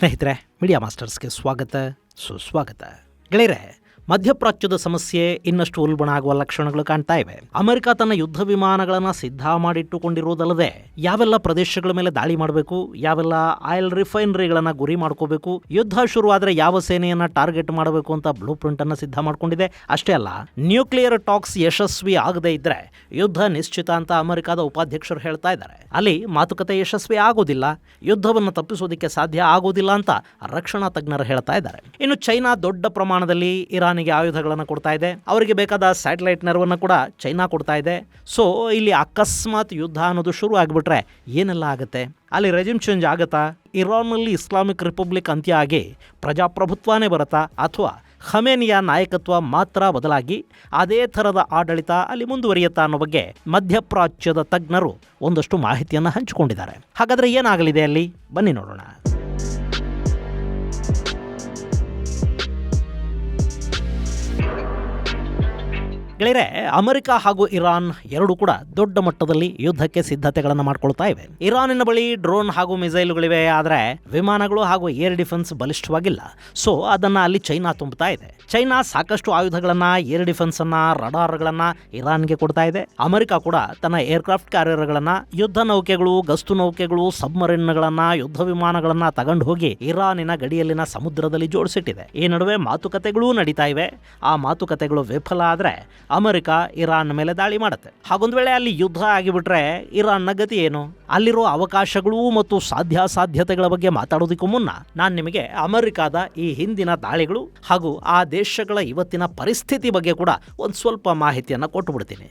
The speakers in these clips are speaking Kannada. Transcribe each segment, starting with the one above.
ಸ್ನೇಹಿತರೆ, ಮೀಡಿಯಾ ಮಾಸ್ಟರ್ಸ್ಗೆ ಸ್ವಾಗತ, ಸುಸ್ವಾಗತ. ಗೆಳೆಯರೆ, ಮಧ್ಯಪ್ರಾಚ್ಯದ ಸಮಸ್ಯೆ ಇನ್ನಷ್ಟು ಉಲ್ಬಣ ಆಗುವ ಲಕ್ಷಣಗಳು ಕಾಣ್ತಾ ಇವೆ. ಅಮೆರಿಕ ತನ್ನ ಯುದ್ಧ ವಿಮಾನಗಳನ್ನು ಸಿದ್ಧ ಮಾಡಿಟ್ಟುಕೊಂಡಿರುವುದಲ್ಲದೆ ಯಾವೆಲ್ಲ ಪ್ರದೇಶಗಳ ಮೇಲೆ ದಾಳಿ ಮಾಡಬೇಕು, ಯಾವೆಲ್ಲ ಆಯಿಲ್ ರಿಫೈನರಿಗಳನ್ನು ಗುರಿ ಮಾಡ್ಕೋಬೇಕು, ಯುದ್ಧ ಶುರುವಾದರೆ ಯಾವ ಸೇನೆಯನ್ನ ಟಾರ್ಗೆಟ್ ಮಾಡಬೇಕು ಅಂತ ಬ್ಲೂ ಪ್ರಿಂಟ್ ಅನ್ನು ಸಿದ್ಧ ಮಾಡಿಕೊಂಡಿದೆ. ಅಷ್ಟೇ ಅಲ್ಲ, ನ್ಯೂಕ್ಲಿಯರ್ ಟಾಕ್ಸ್ ಯಶಸ್ವಿ ಆಗದೇ ಇದ್ರೆ ಯುದ್ಧ ನಿಶ್ಚಿತ ಅಂತ ಅಮೆರಿಕದ ಉಪಾಧ್ಯಕ್ಷರು ಹೇಳ್ತಾ ಇದ್ದಾರೆ. ಅಲ್ಲಿ ಮಾತುಕತೆ ಯಶಸ್ವಿ ಆಗೋದಿಲ್ಲ, ಯುದ್ಧವನ್ನು ತಪ್ಪಿಸೋದಕ್ಕೆ ಸಾಧ್ಯ ಆಗೋದಿಲ್ಲ ಅಂತ ರಕ್ಷಣಾ ತಜ್ಞರು ಹೇಳ್ತಾ ಇದ್ದಾರೆ. ಇನ್ನು ಚೈನಾ ದೊಡ್ಡ ಪ್ರಮಾಣದಲ್ಲಿ ಇರಾನಿಗೆ ಆಯುಧಗಳನ್ನು ಕೊಡ್ತಾ ಇದೆ. ಅವರಿಗೆ ಬೇಕಾದ ಸ್ಯಾಟಲೈಟ್ ನೆರವನ್ನು ಕೂಡ ಚೈನಾ ಕೊಡ್ತಾ ಇದೆ. ಸೊ ಇಲ್ಲಿ ಅಕಸ್ಮಾತ್ ಯುದ್ಧ ಅನ್ನೋದು ಶುರು ಆಗಿಬಿಟ್ರೆ ಏನೆಲ್ಲ ಆಗುತ್ತೆ? ಅಲ್ಲಿ ರೆಜಿಮ್ ಚೇಂಜ್ ಆಗುತ್ತಾ? ಇರಾನ್ನಲ್ಲಿ ಇಸ್ಲಾಮಿಕ್ ರಿಪಬ್ಲಿಕ್ ಅಂತ್ಯ ಆಗಿ ಪ್ರಜಾಪ್ರಭುತ್ವನೇ ಬರುತ್ತಾ? ಅಥವಾ ಖಮೇನಿಯ ನಾಯಕತ್ವ ಮಾತ್ರ ಬದಲಾಗಿ ಅದೇ ಥರದ ಆಡಳಿತ ಅಲ್ಲಿ ಮುಂದುವರಿಯುತ್ತಾ ಅನ್ನೋ ಬಗ್ಗೆ ಮಧ್ಯಪ್ರಾಚ್ಯದ ತಜ್ಞರು ಒಂದಷ್ಟು ಮಾಹಿತಿಯನ್ನು ಹಂಚಿಕೊಂಡಿದ್ದಾರೆ. ಹಾಗಾದರೆ ಏನಾಗಲಿದೆ ಅಲ್ಲಿ? ಬನ್ನಿ ನೋಡೋಣ. ಗೆಳೆಯರೆ, ಅಮೆರಿಕ ಹಾಗೂ ಇರಾನ್ ಎರಡೂ ಕೂಡ ದೊಡ್ಡ ಮಟ್ಟದಲ್ಲಿ ಯುದ್ಧಕ್ಕೆ ಸಿದ್ಧತೆಗಳನ್ನು ಮಾಡ್ಕೊಳ್ತಾ ಇವೆ. ಇರಾನಿನ ಬಳಿ ಡ್ರೋನ್ ಹಾಗೂ ಮಿಸೈಲ್ಗಳಿವೆ, ಆದರೆ ವಿಮಾನಗಳು ಹಾಗೂ ಏರ್ ಡಿಫೆನ್ಸ್ ಬಲಿಷ್ಠವಾಗಿಲ್ಲ. ಸೊ ಅದನ್ನ ಅಲ್ಲಿ ಚೈನಾ ತುಂಬುತ್ತಾ ಇದೆ. ಚೈನಾ ಸಾಕಷ್ಟು ಆಯುಧಗಳನ್ನ, ಏರ್ ಡಿಫೆನ್ಸ್ ಅನ್ನ, ರಡಾರ್ಗಳನ್ನ ಇರಾನ್ಗೆ ಕೊಡ್ತಾ ಇದೆ. ಅಮೆರಿಕ ಕೂಡ ತನ್ನ ಏರ್ಕ್ರಾಫ್ಟ್ ಕ್ಯಾರಿಯರ್ಗಳನ್ನ, ಯುದ್ಧ ನೌಕೆಗಳು, ಗಸ್ತು ನೌಕೆಗಳು, ಸಬ್ಮರೀನ್ಗಳನ್ನ, ಯುದ್ಧ ವಿಮಾನಗಳನ್ನ ತಗೊಂಡು ಹೋಗಿ ಇರಾನಿನ ಗಡಿಯಲ್ಲಿನ ಸಮುದ್ರದಲ್ಲಿ ಜೋಡಿಸಿಟ್ಟಿದೆ. ಈ ನಡುವೆ ಮಾತುಕತೆಗಳೂ ನಡೀತಾ ಇವೆ. ಆ ಮಾತುಕತೆಗಳು ವಿಫಲ ಆದ್ರೆ ಅಮೆರಿಕ ಇರಾನ್ ಮೇಲೆ ದಾಳಿ ಮಾಡುತ್ತೆ. ಹಾಗೊಂದು ವೇಳೆ ಅಲ್ಲಿ ಯುದ್ಧ ಆಗಿಬಿಟ್ರೆ ಇರಾನ್ನ ಗತಿ ಏನು? ಅಲ್ಲಿರೋ ಅವಕಾಶಗಳು ಮತ್ತು ಸಾಧ್ಯತೆಗಳ ಬಗ್ಗೆ ಮಾತಾಡೋದಕ್ಕೂ ಮುನ್ನ ನಾನು ನಿಮಗೆ ಅಮೆರಿಕದ ಈ ಹಿಂದಿನ ದಾಳಿಗಳು ಹಾಗೂ ಆ ದೇಶಗಳ ಇವತ್ತಿನ ಪರಿಸ್ಥಿತಿ ಬಗ್ಗೆ ಕೂಡ ಒಂದು ಸ್ವಲ್ಪ ಮಾಹಿತಿಯನ್ನು ಕೊಟ್ಟುಬಿಡ್ತೀನಿ.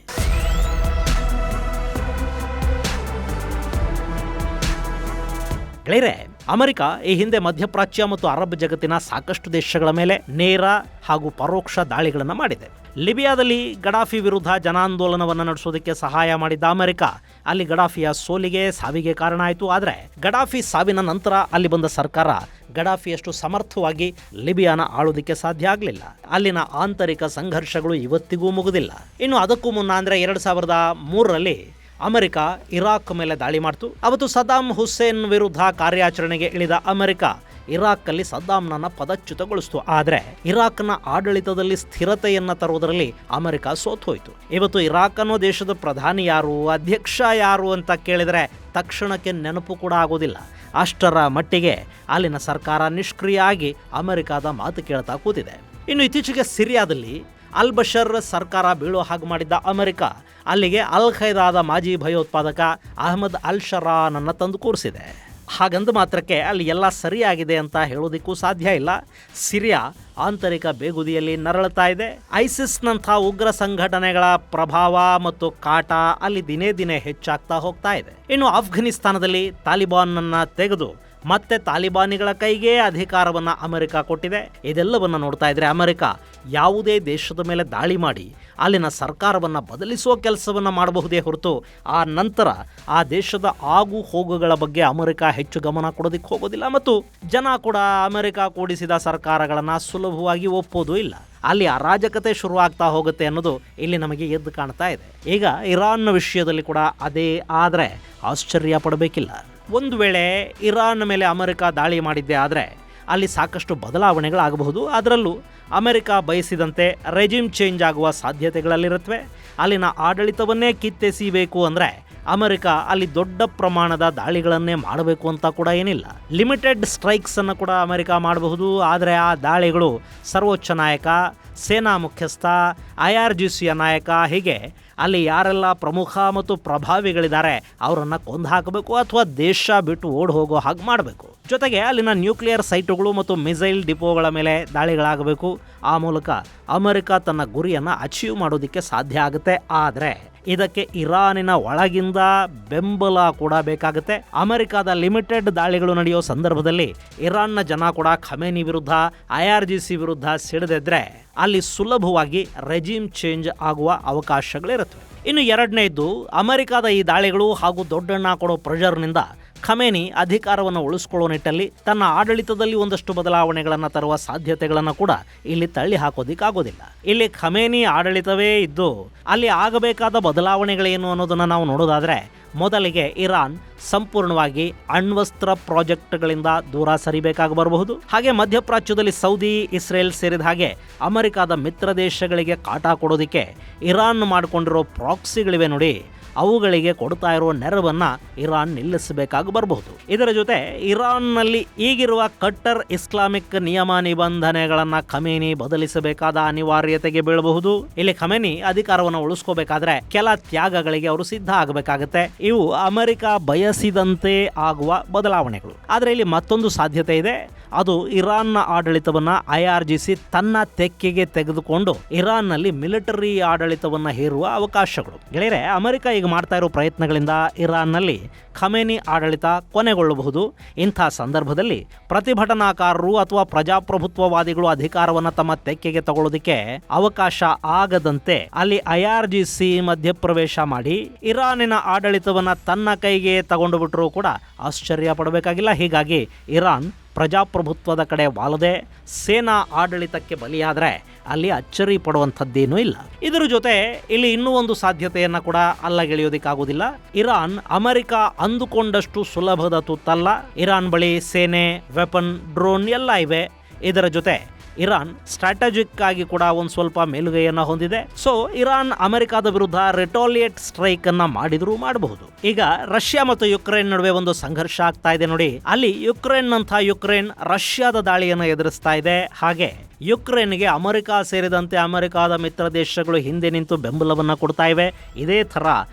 ಗೆಳೆಯರೆ, ಅಮೆರಿಕ ಈ ಹಿಂದೆ ಮಧ್ಯಪ್ರಾಚ್ಯ ಮತ್ತು ಅರಬ್ ಜಗತ್ತಿನ ಸಾಕಷ್ಟು ದೇಶಗಳ ಮೇಲೆ ನೇರ ಹಾಗೂ ಪರೋಕ್ಷ ದಾಳಿಗಳನ್ನು ಮಾಡಿದೆ. ಲಿಬಿಯಾದಲ್ಲಿ ಗಡಾಫಿ ವಿರುದ್ಧ ಜನಾಂದೋಲನವನ್ನು ನಡೆಸೋದಕ್ಕೆ ಸಹಾಯ ಮಾಡಿದ್ದ ಅಮೆರಿಕ ಅಲ್ಲಿ ಗಡಾಫಿಯ ಸೋಲಿಗೆ, ಸಾವಿಗೆ ಕಾರಣ ಆಯಿತು. ಆದರೆ ಗಡಾಫಿ ಸಾವಿನ ನಂತರ ಅಲ್ಲಿ ಬಂದ ಸರ್ಕಾರ ಗಡಾಫಿಯಷ್ಟು ಸಮರ್ಥವಾಗಿ ಲಿಬಿಯಾನ ಆಳೋದಕ್ಕೆ ಸಾಧ್ಯ ಆಗಲಿಲ್ಲ. ಅಲ್ಲಿನ ಆಂತರಿಕ ಸಂಘರ್ಷಗಳು ಇವತ್ತಿಗೂ ಮುಗಿದಿಲ್ಲ. ಇನ್ನು ಅದಕ್ಕೂ ಮುನ್ನ ಅಂದರೆ 2003ರಲ್ಲಿ ಅಮೆರಿಕ ಇರಾಕ್ ಮೇಲೆ ದಾಳಿ ಮಾಡಿತು. ಅವತ್ತು ಸದ್ದಾಂ ಹುಸೇನ್ ವಿರುದ್ಧ ಕಾರ್ಯಾಚರಣೆಗೆ ಇಳಿದ ಅಮೆರಿಕ ಇರಾಕ್ನಲ್ಲಿ ಸದ್ದಾಂನನ್ನ ಪದಚ್ಯುತಗೊಳಿಸಿತು. ಆದರೆ ಇರಾಕ್ನ ಆಡಳಿತದಲ್ಲಿ ಸ್ಥಿರತೆಯನ್ನು ತರುವುದರಲ್ಲಿ ಅಮೆರಿಕ ಸೋತು ಹೋಯಿತು. ಇವತ್ತು ಇರಾಕ್ ಅನ್ನೋ ದೇಶದ ಪ್ರಧಾನಿ ಯಾರು, ಅಧ್ಯಕ್ಷ ಯಾರು ಅಂತ ಕೇಳಿದರೆ ತಕ್ಷಣಕ್ಕೆ ನೆನಪು ಕೂಡ ಆಗೋದಿಲ್ಲ. ಅಷ್ಟರ ಮಟ್ಟಿಗೆ ಅಲ್ಲಿನ ಸರ್ಕಾರ ನಿಷ್ಕ್ರಿಯ ಆಗಿ ಅಮೆರಿಕದ ಮಾತು ಕೇಳ್ತಾ ಕೂತಿದೆ. ಇನ್ನು ಇತ್ತೀಚೆಗೆ ಸಿರಿಯಾದಲ್ಲಿ ಅಲ್ ಬಶರ್ ಸರ್ಕಾರ ಬೀಳೋ ಹಾಗೆ ಮಾಡಿದ್ದ ಅಮೆರಿಕ ಅಲ್ಲಿಗೆ ಅಲ್ ಖೈದಾದ ಮಾಜಿ ಭಯೋತ್ಪಾದಕ ಅಹ್ಮದ್ ಅಲ್ ಶರಾನನ್ನ ತಂದು ಕೂರಿಸಿದೆ. ಹಾಗಂದ ಮಾತ್ರಕ್ಕೆ ಅಲ್ಲಿ ಎಲ್ಲ ಸರಿಯಾಗಿದೆ ಅಂತ ಹೇಳೋದಕ್ಕೂ ಸಾಧ್ಯ ಇಲ್ಲ. ಸಿರಿಯಾ ಆಂತರಿಕ ಬೇಗುದಿಯಲ್ಲಿ ನರಳುತ್ತಾ ಇದೆ. ಐಸಿಸ್ನಂಥ ಉಗ್ರ ಸಂಘಟನೆಗಳ ಪ್ರಭಾವ ಮತ್ತು ಕಾಟ ಅಲ್ಲಿ ದಿನೇ ದಿನೇ ಹೆಚ್ಚಾಗ್ತಾ ಹೋಗ್ತಾ ಇದೆ. ಇನ್ನು ಆಫ್ಘನಿಸ್ತಾನದಲ್ಲಿ ತಾಲಿಬಾನ್ನನ್ನ ತೆಗೆದು ಮತ್ತೆ ತಾಲಿಬಾನಿಗಳ ಕೈಗೆ ಅಧಿಕಾರವನ್ನು ಅಮೆರಿಕ ಕೊಟ್ಟಿದೆ. ಇದೆಲ್ಲವನ್ನು ನೋಡ್ತಾ ಇದ್ರೆ ಅಮೆರಿಕ ಯಾವುದೇ ದೇಶದ ಮೇಲೆ ದಾಳಿ ಮಾಡಿ ಅಲ್ಲಿನ ಸರ್ಕಾರವನ್ನು ಬದಲಿಸುವ ಕೆಲಸವನ್ನು ಮಾಡಬಹುದೇ ಹೊರತು ಆ ನಂತರ ಆ ದೇಶದ ಆಗು ಹೋಗುಗಳ ಬಗ್ಗೆ ಅಮೆರಿಕ ಹೆಚ್ಚು ಗಮನ ಕೊಡೋದಕ್ಕೆ ಹೋಗೋದಿಲ್ಲ. ಮತ್ತು ಜನ ಕೂಡ ಅಮೆರಿಕ ಕೂಡಿಸಿದ ಸರ್ಕಾರಗಳನ್ನು ಸುಲಭವಾಗಿ ಒಪ್ಪೋದು ಇಲ್ಲ. ಅಲ್ಲಿ ಅರಾಜಕತೆ ಶುರುವಾಗ್ತಾ ಹೋಗುತ್ತೆ ಅನ್ನೋದು ಇಲ್ಲಿ ನಮಗೆ ಎದ್ದು ಕಾಣ್ತಾ ಇದೆ. ಈಗ ಇರಾನ್ ವಿಷಯದಲ್ಲಿ ಕೂಡ ಅದೇ ಆದರೆ ಆಶ್ಚರ್ಯ ಪಡಬೇಕಿಲ್ಲ. ಒಂದು ವೇಳೆ ಇರಾನ್ ಮೇಲೆ ಅಮೆರಿಕ ದಾಳಿ ಮಾಡಿದ್ದೇ ಆದರೆ ಅಲ್ಲಿ ಸಾಕಷ್ಟು ಬದಲಾವಣೆಗಳಾಗಬಹುದು. ಅದರಲ್ಲೂ ಅಮೆರಿಕ ಬಯಸಿದಂತೆ ರೆಜಿಮ್ ಚೇಂಜ್ ಆಗುವ ಸಾಧ್ಯತೆಗಳಲ್ಲಿರುತ್ತವೆ. ಅಲ್ಲಿನ ಆಡಳಿತವನ್ನೇ ಕಿತ್ತೆಸೀಬೇಕು ಅಂದರೆ ಅಮೆರಿಕ ಅಲ್ಲಿ ದೊಡ್ಡ ಪ್ರಮಾಣದ ದಾಳಿಗಳನ್ನೇ ಮಾಡಬೇಕು ಅಂತ ಕೂಡ ಏನಿಲ್ಲ. ಲಿಮಿಟೆಡ್ ಸ್ಟ್ರೈಕ್ಸ್ ಅನ್ನು ಕೂಡ ಅಮೆರಿಕ ಮಾಡಬಹುದು. ಆದರೆ ಆ ದಾಳಿಗಳು ಸರ್ವೋಚ್ಚ ನಾಯಕ, ಸೇನಾ ಮುಖ್ಯಸ್ಥ, IRGCಯ ನಾಯಕ, ಹೀಗೆ ಅಲ್ಲಿ ಯಾರೆಲ್ಲ ಪ್ರಮುಖ ಮತ್ತು ಪ್ರಭಾವಿಗಳಿದ್ದಾರೆ ಅವರನ್ನು ಕೊಂದು ಹಾಕಬೇಕು ಅಥವಾ ದೇಶ ಬಿಟ್ಟು ಓಡಿ ಹೋಗೋ ಹಾಗೆ ಮಾಡಬೇಕು. ಜೊತೆಗೆ ಅಲ್ಲಿನ ನ್ಯೂಕ್ಲಿಯರ್ ಸೈಟುಗಳು ಮತ್ತು ಮಿಸೈಲ್ ಡಿಪೋಗಳ ಮೇಲೆ ದಾಳಿಗಳಾಗಬೇಕು. ಆ ಮೂಲಕ ಅಮೆರಿಕ ತನ್ನ ಗುರಿಯನ್ನು ಅಚೀವ್ ಮಾಡೋದಕ್ಕೆ ಸಾಧ್ಯ ಆಗುತ್ತೆ. ಆದರೆ ಇದಕ್ಕೆ ಇರಾನಿನ ಒಳಗಿಂದ ಬೆಂಬಲ ಕೂಡ ಬೇಕಾಗುತ್ತೆ. ಅಮೆರಿಕದ ಲಿಮಿಟೆಡ್ ದಾಳಿಗಳು ನಡೆಯೋ ಸಂದರ್ಭದಲ್ಲಿ ಇರಾನ್ನ ಜನ ಕೂಡ ಖಮೇನಿ ವಿರುದ್ಧ, IRGC ವಿರುದ್ಧ ಸಿಡಿದಿದ್ರೆ ಅಲ್ಲಿ ಸುಲಭವಾಗಿ ರೆಜಿಮ್ ಚೇಂಜ್ ಆಗುವ ಅವಕಾಶಗಳಿರುತ್ತವೆ. ಇನ್ನು ಎರಡನೇದು, ಅಮೆರಿಕದ ಈ ದಾಳಿಗಳು ಹಾಗೂ ದೊಡ್ಡಣ್ಣ ಕೊಡೋ ಪ್ರೆಷರ್ನಿಂದ ಖಮೇನಿ ಅಧಿಕಾರವನ್ನು ಉಳಿಸ್ಕೊಳ್ಳೋ ನಿಟ್ಟಲ್ಲಿ ತನ್ನ ಆಡಳಿತದಲ್ಲಿ ಒಂದಷ್ಟು ಬದಲಾವಣೆಗಳನ್ನು ತರುವ ಸಾಧ್ಯತೆಗಳನ್ನು ಕೂಡ ಇಲ್ಲಿ ತಳ್ಳಿ ಹಾಕೋದಿಕ್ಕಾಗೋದಿಲ್ಲ. ಇಲ್ಲಿ ಖಮೇನಿ ಆಡಳಿತವೇ ಇದ್ದು ಅಲ್ಲಿ ಆಗಬೇಕಾದ ಬದಲಾವಣೆಗಳೇನು ಅನ್ನೋದನ್ನು ನಾವು ನೋಡೋದಾದ್ರೆ, ಮೊದಲಿಗೆ ಇರಾನ್ ಸಂಪೂರ್ಣವಾಗಿ ಅಣ್ವಸ್ತ್ರ ಪ್ರಾಜೆಕ್ಟ್ಗಳಿಂದ ದೂರ ಸರಿಬೇಕಾಗಿ ಬರಬಹುದು. ಹಾಗೆ ಮಧ್ಯಪ್ರಾಚ್ಯದಲ್ಲಿ ಸೌದಿ, ಇಸ್ರೇಲ್ ಸೇರಿದ ಹಾಗೆ ಅಮೆರಿಕದ ಮಿತ್ರ ದೇಶಗಳಿಗೆ ಕಾಟ ಕೊಡೋದಕ್ಕೆ ಇರಾನ್ ಮಾಡಿಕೊಂಡಿರೋ ಪ್ರಾಕ್ಸಿಗಳಿವೆ ನೋಡಿ, ಅವುಗಳಿಗೆ ಕೊಡ್ತಾ ಇರುವ ನೆರವನ್ನ ಇರಾನ್ ನಿಲ್ಲಿಸಬೇಕಾಗಿ ಬರಬಹುದು. ಇದರ ಜೊತೆ ಇರಾನ್ನಲ್ಲಿ ಈಗಿರುವ ಕಟ್ಟರ್ ಇಸ್ಲಾಮಿಕ್ ನಿಯಮ ನಿಬಂಧನೆಗಳನ್ನ ಖಮೇನಿ ಬದಲಿಸಬೇಕಾದ ಅನಿವಾರ್ಯತೆಗೆ ಬೀಳಬಹುದು. ಇಲ್ಲಿ ಖಮೇನಿ ಅಧಿಕಾರವನ್ನು ಉಳಿಸ್ಕೋಬೇಕಾದ್ರೆ ಕೆಲ ತ್ಯಾಗಗಳಿಗೆ ಅವರು ಸಿದ್ಧ ಆಗಬೇಕಾಗತ್ತೆ. ಇವು ಅಮೆರಿಕ ಬಯಸಿದಂತೆ ಆಗುವ ಬದಲಾವಣೆಗಳು. ಆದರೆ ಇಲ್ಲಿ ಮತ್ತೊಂದು ಸಾಧ್ಯತೆ ಇದೆ, ಅದು ಇರಾನ್ನ ಆಡಳಿತವನ್ನ IRGC ತನ್ನ ತೆಕ್ಕೆಗೆ ತೆಗೆದುಕೊಂಡು ಇರಾನ್ನಲ್ಲಿ ಮಿಲಿಟರಿ ಆಡಳಿತವನ್ನ ಹೇರುವ ಅವಕಾಶಗಳು. ಗೆಳೆಯರೆ, ಅಮೆರಿಕ ಈಗ ಮಾಡ್ತಾ ಇರೋ ಪ್ರಯತ್ನಗಳಿಂದ ಇರಾನ್ನಲ್ಲಿ ಖಮೇನಿ ಆಡಳಿತ ಕೊನೆಗೊಳ್ಳಬಹುದು. ಇಂಥ ಸಂದರ್ಭದಲ್ಲಿ ಪ್ರತಿಭಟನಾಕಾರರು ಅಥವಾ ಪ್ರಜಾಪ್ರಭುತ್ವವಾದಿಗಳು ಅಧಿಕಾರವನ್ನು ತಮ್ಮ ತೆಕ್ಕೆಗೆ ತಗೊಳ್ಳೋದಕ್ಕೆ ಅವಕಾಶ ಆಗದಂತೆ ಅಲ್ಲಿ IRGC ಮಧ್ಯಪ್ರವೇಶ ಮಾಡಿ ಇರಾನಿನ ಆಡಳಿತವನ್ನ ತನ್ನ ಕೈಗೆ ತಗೊಂಡು ಬಿಟ್ಟರೂ ಕೂಡ ಆಶ್ಚರ್ಯ ಪಡಬೇಕಾಗಿಲ್ಲ. ಹೀಗಾಗಿ ಇರಾನ್ ಪ್ರಜಾಪ್ರಭುತ್ವದ ಕಡೆ ವಾಲದೆ ಸೇನಾ ಆಡಳಿತಕ್ಕೆ ಬಲಿಯಾದರೆ ಅಲ್ಲಿ ಅಚ್ಚರಿ ಪಡುವಂಥದ್ದೇನೂ ಇಲ್ಲ. ಇದರ ಜೊತೆ ಇಲ್ಲಿ ಇನ್ನೂ ಒಂದು ಸಾಧ್ಯತೆಯನ್ನು ಕೂಡ ಅಲ್ಲಗೆಳೆಯೋದಕ್ಕಾಗೋದಿಲ್ಲ. ಇರಾನ್ ಅಮೆರಿಕ ಅಂದುಕೊಂಡಷ್ಟು ಸುಲಭದ ತುತ್ತಲ್ಲ. ಇರಾನ್ ಬಳಿ ಸೇನೆ, ವೆಪನ್, ಡ್ರೋನ್ ಎಲ್ಲ ಇವೆ. ಇದರ ಜೊತೆ ಇರಾನ್ ಸ್ಟ್ರಾಟಜಿಕ್ ಆಗಿ ಕೂಡ ಒಂದು ಸ್ವಲ್ಪ ಮೇಲುಗೈಯನ್ನು ಹೊಂದಿದೆ. ಸೊ ಇರಾನ್ ಅಮೆರಿಕದ ವಿರುದ್ಧ ರಿಟಾಲಿಯೇಟ್ ಸ್ಟ್ರೈಕ್ ಅನ್ನ ಮಾಡಿದ್ರು ಮಾಡಬಹುದು. ಈಗ ರಷ್ಯಾ ಮತ್ತು ಯುಕ್ರೇನ್ ನಡುವೆ ಒಂದು ಸಂಘರ್ಷ ಆಗ್ತಾ ಇದೆ ನೋಡಿ. ಅಲ್ಲಿ ಯುಕ್ರೇನ್ ರಷ್ಯಾದ ದಾಳಿಯನ್ನು ಎದುರಿಸ್ತಾ ಇದೆ. ಹಾಗೆ ಯುಕ್ರೇನ್ಗೆ ಅಮೆರಿಕ ಸೇರಿದಂತೆ ಅಮೆರಿಕದ ಮಿತ್ರ ದೇಶಗಳು ಹಿಂದೆ ನಿಂತು ಬೆಂಬಲವನ್ನು ಕೊಡ್ತಾ ಇವೆ. ಇದೇ ಥರ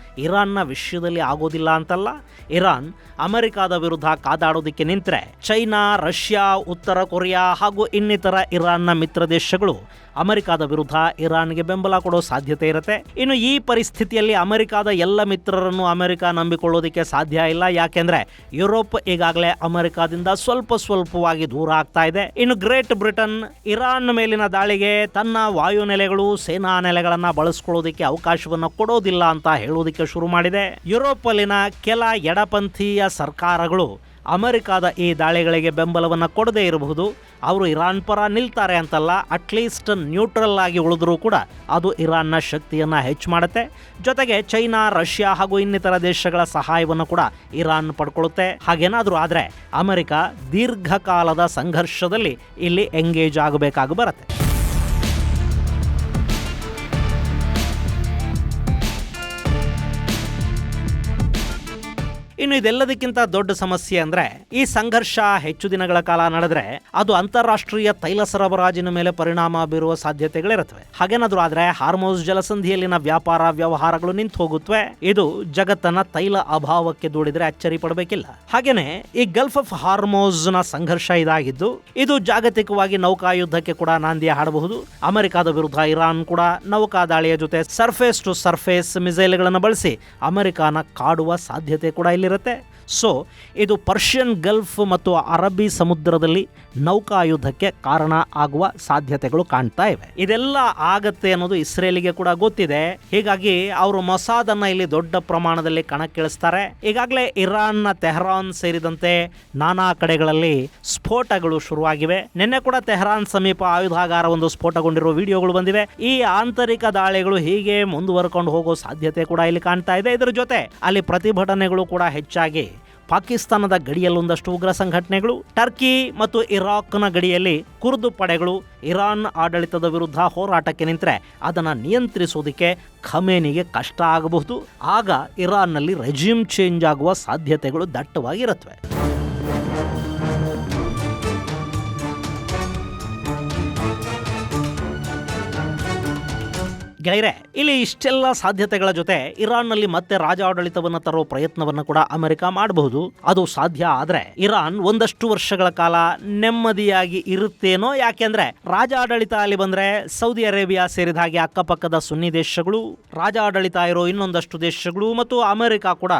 ಇರಾನ್ನ ವಿಷಯದಲ್ಲಿ ಆಗೋದಿಲ್ಲ ಅಂತಲ್ಲ. ಇರಾನ್ ಅಮೆರಿಕದ ವಿರುದ್ಧ ಕಾದಾಡೋದಕ್ಕೆ ನಿಂತರೆ ಚೈನಾ, ರಷ್ಯಾ, ಉತ್ತರ ಕೊರಿಯಾ ಹಾಗೂ ಇನ್ನಿತರ ಇರಾನ್ನ ಮಿತ್ರ ದೇಶಗಳು ಅಮೆರಿಕದ ವಿರುದ್ಧ ಇರಾನ್ಗೆ ಬೆಂಬಲ ಕೊಡೋ ಸಾಧ್ಯತೆ ಇರುತ್ತೆ. ಇನ್ನು ಈ ಪರಿಸ್ಥಿತಿಯಲ್ಲಿ ಅಮೆರಿಕದ ಎಲ್ಲ ಮಿತ್ರರನ್ನು ಅಮೆರಿಕ ನಂಬಿಕೊಳ್ಳೋದಕ್ಕೆ ಸಾಧ್ಯ ಇಲ್ಲ. ಯಾಕೆಂದ್ರೆ ಯುರೋಪ್ ಈಗಾಗಲೇ ಅಮೆರಿಕದಿಂದ ಸ್ವಲ್ಪವಾಗಿ ದೂರ ಆಗ್ತಾ ಇದೆ. ಇನ್ನು ಗ್ರೇಟ್ ಬ್ರಿಟನ್ ಇರಾನ್ ಮೇಲಿನ ದಾಳಿಗೆ ತನ್ನ ವಾಯುನೆಲೆಗಳು, ಸೇನಾ ನೆಲೆಗಳನ್ನ ಬಳಸ್ಕೊಳ್ಳೋದಕ್ಕೆ ಅವಕಾಶವನ್ನು ಕೊಡೋದಿಲ್ಲ ಅಂತ ಹೇಳೋದಕ್ಕೆ ಶುರು ಮಾಡಿದೆ. ಯುರೋಪ್ ಅಲ್ಲಿನ ಕೆಲ ಎಡಪಂಥೀಯ ಸರ್ಕಾರಗಳು ಅಮೆರಿಕದ ಈ ದಾಳಿಗಳಿಗೆ ಬೆಂಬಲವನ್ನು ಕೊಡದೇ ಇರಬಹುದು. ಅವರು ಇರಾನ್ ಪರ ನಿಲ್ತಾರೆ ಅಂತಲ್ಲ, ಅಟ್ಲೀಸ್ಟ್ ನ್ಯೂಟ್ರಲ್ ಆಗಿ ಉಳಿದ್ರೂ ಕೂಡ ಅದು ಇರಾನ್ನ ಶಕ್ತಿಯನ್ನು ಹೆಚ್ಚು ಮಾಡುತ್ತೆ. ಜೊತೆಗೆ ಚೈನಾ, ರಷ್ಯಾ ಹಾಗೂ ಇನ್ನಿತರ ದೇಶಗಳ ಸಹಾಯವನ್ನು ಕೂಡ ಇರಾನ್ ಪಡ್ಕೊಳ್ಳುತ್ತೆ. ಹಾಗೇನಾದರೂ ಆದರೆ ಅಮೆರಿಕ ದೀರ್ಘಕಾಲದ ಸಂಘರ್ಷದಲ್ಲಿ ಇಲ್ಲಿ ಎಂಗೇಜ್ ಆಗಬೇಕಾಗಿ ಬರುತ್ತೆ. ಇನ್ನು ಇದೆಲ್ಲದಕ್ಕಿಂತ ದೊಡ್ಡ ಸಮಸ್ಯೆ ಅಂದ್ರೆ ಈ ಸಂಘರ್ಷ ಹೆಚ್ಚು ದಿನಗಳ ಕಾಲ ನಡೆದ್ರೆ ಅದು ಅಂತಾರಾಷ್ಟ್ರೀಯ ತೈಲ ಸರಬರಾಜಿನ ಮೇಲೆ ಪರಿಣಾಮ ಬೀರುವ ಸಾಧ್ಯತೆಗಳಿರುತ್ತವೆ. ಹಾಗೇನಾದ್ರೂ ಆದ್ರೆ ಹಾರ್ಮೋಸ್ ಜಲಸಂಧಿಯಲ್ಲಿನ ವ್ಯಾಪಾರ ವ್ಯವಹಾರಗಳು ನಿಂತು ಹೋಗುತ್ತವೆ. ಇದು ಜಗತ್ತನ್ನ ತೈಲ ಅಭಾವಕ್ಕೆ ದೂಡಿದ್ರೆ ಅಚ್ಚರಿ ಪಡಬೇಕಿಲ್ಲ. ಹಾಗೇನೆ ಈ ಗಲ್ಫ್ ಆಫ್ ಹಾರ್ಮೋಸ್ ನ ಸಂಘರ್ಷ ಇದಾಗಿದ್ದು ಇದು ಜಾಗತಿಕವಾಗಿ ನೌಕಾಯುದ್ಧಕ್ಕೆ ಕೂಡ ನಾಂದಿ ಹಾಡಬಹುದು. ಅಮೆರಿಕದ ವಿರುದ್ಧ ಇರಾನ್ ಕೂಡ ನೌಕಾ ದಾಳಿಯ ಜೊತೆ ಸರ್ಫೇಸ್ ಟು ಸರ್ಫೇಸ್ ಮಿಸೈಲ್ಗಳನ್ನು ಬಳಸಿ ಅಮೆರಿಕನ ಕಾಡುವ ಸಾಧ್ಯತೆ ಕೂಡ ಇಲ್ಲಿ ಇರುತ್ತೆ. ಸೊ ಇದು ಪರ್ಷಿಯನ್ ಗಲ್ಫ್ ಮತ್ತು ಅರಬ್ಬಿ ಸಮುದ್ರದಲ್ಲಿ ನೌಕಾಯುದ್ಧಕ್ಕೆ ಕಾರಣ ಆಗುವ ಸಾಧ್ಯತೆಗಳು ಕಾಣ್ತಾ ಇವೆ. ಇದೆಲ್ಲ ಆಗತ್ತೆ ಅನ್ನೋದು ಇಸ್ರೇಲಿಗೆ ಕೂಡ ಗೊತ್ತಿದೆ. ಹೀಗಾಗಿ ಅವರು ಮೊಸಾದನ್ನ ಇಲ್ಲಿ ದೊಡ್ಡ ಪ್ರಮಾಣದಲ್ಲಿ ಕಣಕ್ಕಿಳಿಸ್ತಾರೆ. ಈಗಾಗಲೇ ಇರಾನ್ನ ತೆಹರಾನ್ ಸೇರಿದಂತೆ ನಾನಾ ಕಡೆಗಳಲ್ಲಿ ಸ್ಫೋಟಗಳು ಶುರುವಾಗಿವೆ. ನಿನ್ನೆ ಕೂಡ ತೆಹರಾನ್ ಸಮೀಪ ಆಯುಧಾಗಾರ ಒಂದು ಸ್ಫೋಟಗೊಂಡಿರುವ ವಿಡಿಯೋಗಳು ಬಂದಿವೆ. ಈ ಆಂತರಿಕ ದಾಳಿಗಳು ಹೀಗೆ ಮುಂದುವರ್ಕೊಂಡು ಹೋಗೋ ಸಾಧ್ಯತೆ ಕೂಡ ಇಲ್ಲಿ ಕಾಣ್ತಾ ಇದೆ. ಇದರ ಜೊತೆ ಅಲ್ಲಿ ಪ್ರತಿಭಟನೆಗಳು ಕೂಡ ಹೆಚ್ಚಾಗಿ ಪಾಕಿಸ್ತಾನದ ಗಡಿಯಲ್ಲೊಂದಷ್ಟು ಉಗ್ರ ಸಂಘಟನೆಗಳು, ಟರ್ಕಿ ಮತ್ತು ಇರಾಕ್ನ ಗಡಿಯಲ್ಲಿ ಕುರ್ದು ಪಡೆಗಳು ಇರಾನ್ ಆಡಳಿತದ ವಿರುದ್ಧ ಹೋರಾಟಕ್ಕೆ ನಿಂತರೆ ಅದನ್ನು ನಿಯಂತ್ರಿಸೋದಕ್ಕೆ ಖಮೇನಿಗೆ ಕಷ್ಟ ಆಗಬಹುದು. ಆಗ ಇರಾನ್ನಲ್ಲಿ ರೆಜಿಮ್ ಚೇಂಜ್ ಆಗುವ ಸಾಧ್ಯತೆಗಳು ದಟ್ಟವಾಗಿರುತ್ತವೆ. ಗೆಳೆಯರೆ, ಇಲ್ಲಿ ಇಷ್ಟೆಲ್ಲ ಸಾಧ್ಯತೆಗಳ ಜೊತೆ ಇರಾನ್ನಲ್ಲಿ ಮತ್ತೆ ರಾಜಾಡಳಿತವನ್ನು ತರೋ ಪ್ರಯತ್ನವನ್ನು ಕೂಡ ಅಮೆರಿಕ ಮಾಡಬಹುದು. ಅದು ಸಾಧ್ಯ ಆದ್ರೆ ಇರಾನ್ ಒಂದಷ್ಟು ವರ್ಷಗಳ ಕಾಲ ನೆಮ್ಮದಿಯಾಗಿ ಇರುತ್ತೇನೋ. ಯಾಕೆಂದ್ರೆ ರಾಜಾಡಳಿತ ಅಲ್ಲಿ ಬಂದ್ರೆ ಸೌದಿ ಅರೇಬಿಯಾ ಸೇರಿದ ಹಾಗೆ ಅಕ್ಕಪಕ್ಕದ ಸುನ್ನಿ ದೇಶಗಳು, ರಾಜಾಡಳಿತ ಇರೋ ಇನ್ನೊಂದಷ್ಟು ದೇಶಗಳು ಮತ್ತು ಅಮೆರಿಕ ಕೂಡ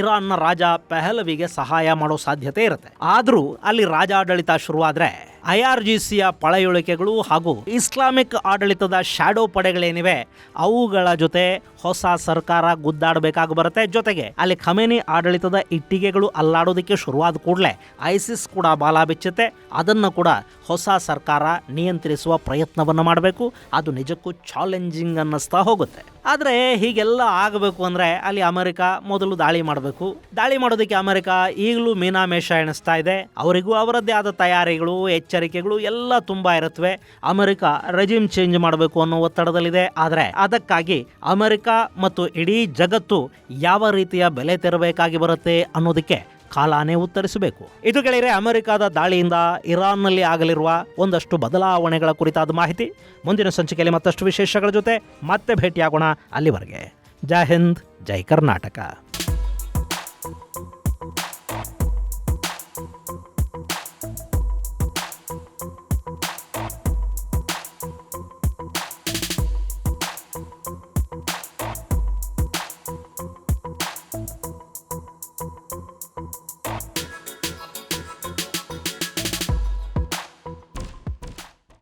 ಇರಾನ್ನ ರಾಜ ಪೆಹಲವಿಗೆ ಸಹಾಯ ಮಾಡೋ ಸಾಧ್ಯತೆ ಇರುತ್ತೆ. ಆದ್ರೂ ಅಲ್ಲಿ ರಾಜಾಡಳಿತ ಶುರುವಾದ್ರೆ IRGCಯ ಪಳೆಯುಳಿಕೆಗಳು ಹಾಗೂ ಇಸ್ಲಾಮಿಕ್ ಆಡಳಿತದ ಶ್ಯಾಡೋ ಪಡೆಗಳೇನಿವೆ ಅವುಗಳ ಜೊತೆ ಹೊಸ ಸರ್ಕಾರ ಗುದ್ದಾಡಬೇಕಾಗಿ ಬರುತ್ತೆ. ಜೊತೆಗೆ ಅಲ್ಲಿ ಖಮೇನಿ ಆಡಳಿತದ ಇಟ್ಟಿಗೆಗಳು ಅಲ್ಲಾಡೋದಕ್ಕೆ ಶುರುವಾದ ಕೂಡಲೇ ಐಸಿಸ್ ಕೂಡ ಬಾಲ ಬಿಚ್ಚುತ್ತೆ. ಅದನ್ನು ಕೂಡ ಹೊಸ ಸರ್ಕಾರ ನಿಯಂತ್ರಿಸುವ ಪ್ರಯತ್ನವನ್ನು ಮಾಡಬೇಕು. ಅದು ನಿಜಕ್ಕೂ ಚಾಲೆಂಜಿಂಗ್ ಅನ್ನಿಸ್ತಾ ಹೋಗುತ್ತೆ. ಆದರೆ ಹೀಗೆಲ್ಲ ಆಗಬೇಕು ಅಂದರೆ ಅಲ್ಲಿ ಅಮೆರಿಕ ಮೊದಲು ದಾಳಿ ಮಾಡಬೇಕು. ದಾಳಿ ಮಾಡೋದಕ್ಕೆ ಅಮೆರಿಕ ಈಗಲೂ ಮೀನಾಮೇಷ ಎಣಿಸ್ತಾ ಇದೆ. ಅವರಿಗೂ ಅವರದ್ದೇ ಆದ ತಯಾರಿಗಳು, ಎಚ್ಚರಿಕೆಗಳು ಎಲ್ಲ ತುಂಬ ಇರುತ್ತವೆ. ಅಮೆರಿಕ ರೆಜಿಮ್ ಚೇಂಜ್ ಮಾಡಬೇಕು ಅನ್ನೋ ಒತ್ತಡದಲ್ಲಿದೆ. ಆದರೆ ಅದಕ್ಕಾಗಿ ಅಮೆರಿಕ ಮತ್ತು ಇಡೀ ಜಗತ್ತು ಯಾವ ರೀತಿಯ ಬೆಲೆ ತೆರಬೇಕಾಗಿ ಬರುತ್ತೆ ಅನ್ನೋದಕ್ಕೆ ಕಾಲಾನೇ ಉತ್ತರಿಸಬೇಕು. ಇದು ಗೆಳೆಯರೆ ಅಮೆರಿಕದ ದಾಳಿಯಿಂದ ಇರಾನ್ನಲ್ಲಿ ಆಗಲಿರುವ ಒಂದಷ್ಟು ಬದಲಾವಣೆಗಳ ಕುರಿತಾದ ಮಾಹಿತಿ. ಮುಂದಿನ ಸಂಚಿಕೆಯಲ್ಲಿ ಮತ್ತಷ್ಟು ವಿಶೇಷಗಳ ಜೊತೆ ಮತ್ತೆ ಭೇಟಿಯಾಗೋಣ. ಅಲ್ಲಿವರೆಗೆ ಜೈ ಹಿಂದ್, ಜೈ ಕರ್ನಾಟಕ.